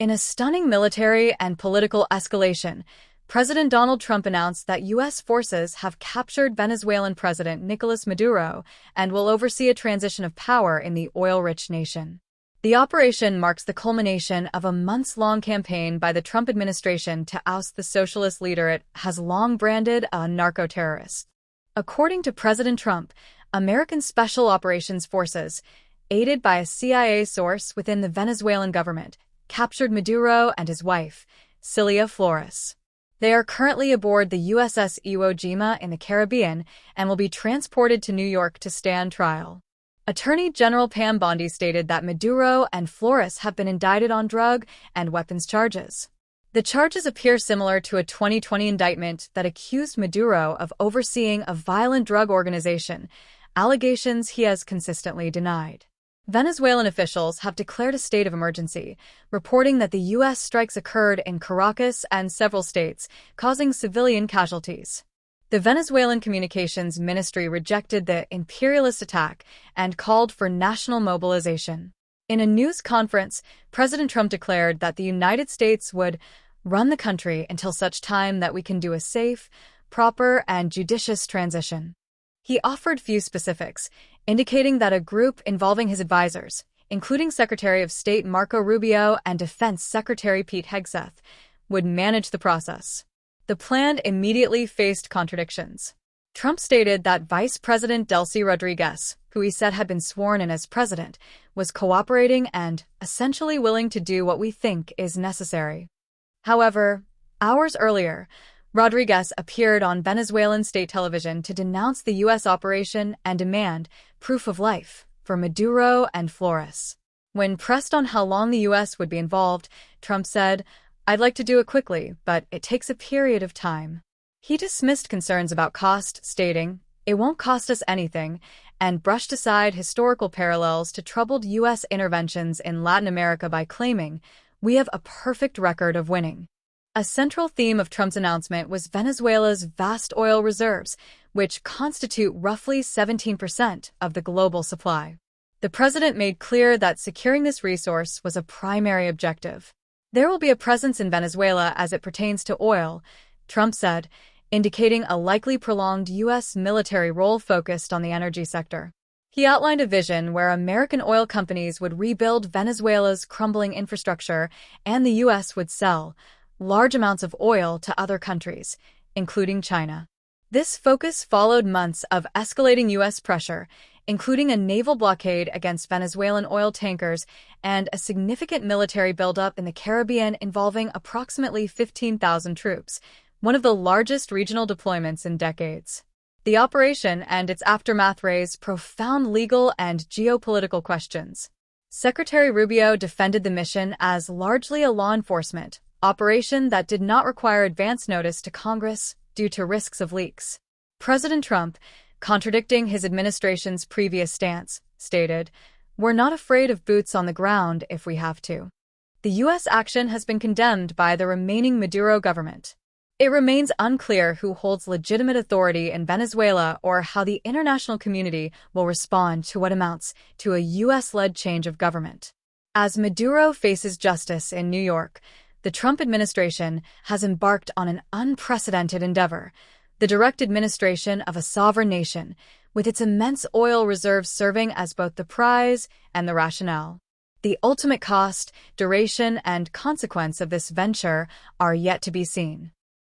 In a stunning military and political escalation, President Donald Trump announced that U.S. forces have captured Venezuelan President Nicolás Maduro and will oversee a transition of power in the oil-rich nation. The operation marks the culmination of a months-long campaign by the Trump administration to oust the socialist leader it has long branded a narco-terrorist. According to President Trump, American Special Operations Forces, aided by a CIA source within the Venezuelan government, captured Maduro and his wife, Cilia Flores. They are currently aboard the USS Iwo Jima in the Caribbean and will be transported to New York to stand trial. Attorney General Pam Bondi stated that Maduro and Flores have been indicted on drug and weapons charges. The charges appear similar to a 2020 indictment that accused Maduro of overseeing a violent drug organization, allegations he has consistently denied. Venezuelan officials have declared a state of emergency, reporting that the U.S. strikes occurred in Caracas and several states, causing civilian casualties. The Venezuelan Communications Ministry rejected the imperialist attack and called for national mobilization. In a news conference, President Trump declared that the United States would run the country until such time that we can do a safe, proper, and judicious transition. He offered few specifics, indicating that a group involving his advisors, including Secretary of State Marco Rubio and Defense Secretary Pete Hegseth, would manage the process. The plan immediately faced contradictions. Trump stated that Vice President Delcy Rodriguez, who he said had been sworn in as president, was cooperating and essentially willing to do what we think is necessary. However, hours earlier, Rodriguez appeared on Venezuelan state television to denounce the U.S. operation and demand proof of life for Maduro and Flores. When pressed on how long the U.S. would be involved, Trump said, "I'd like to do it quickly, but it takes a period of time." He dismissed concerns about cost, stating, "It won't cost us anything," and brushed aside historical parallels to troubled U.S. interventions in Latin America by claiming, "We have a perfect record of winning." A central theme of Trump's announcement was Venezuela's vast oil reserves, which constitute roughly 17% of the global supply. The president made clear that securing this resource was a primary objective. "There will be a presence in Venezuela as it pertains to oil," Trump said, indicating a likely prolonged U.S. military role focused on the energy sector. He outlined a vision where American oil companies would rebuild Venezuela's crumbling infrastructure and the U.S. would sell large amounts of oil to other countries, including China. This focus followed months of escalating U.S. pressure, including a naval blockade against Venezuelan oil tankers and a significant military buildup in the Caribbean involving approximately 15,000 troops, one of the largest regional deployments in decades. The operation and its aftermath raised profound legal and geopolitical questions. Secretary Rubio defended the mission as largely a law enforcement operation that did not require advance notice to Congress due to risks of leaks. President Trump, contradicting his administration's previous stance, stated, "We're not afraid of boots on the ground if we have to." The U.S. action has been condemned by the remaining Maduro government. It remains unclear who holds legitimate authority in Venezuela or how the international community will respond to what amounts to a U.S.-led change of government. As Maduro faces justice in New York, the Trump administration has embarked on an unprecedented endeavor, the direct administration of a sovereign nation, with its immense oil reserves serving as both the prize and the rationale. The ultimate cost, duration, and consequence of this venture are yet to be seen.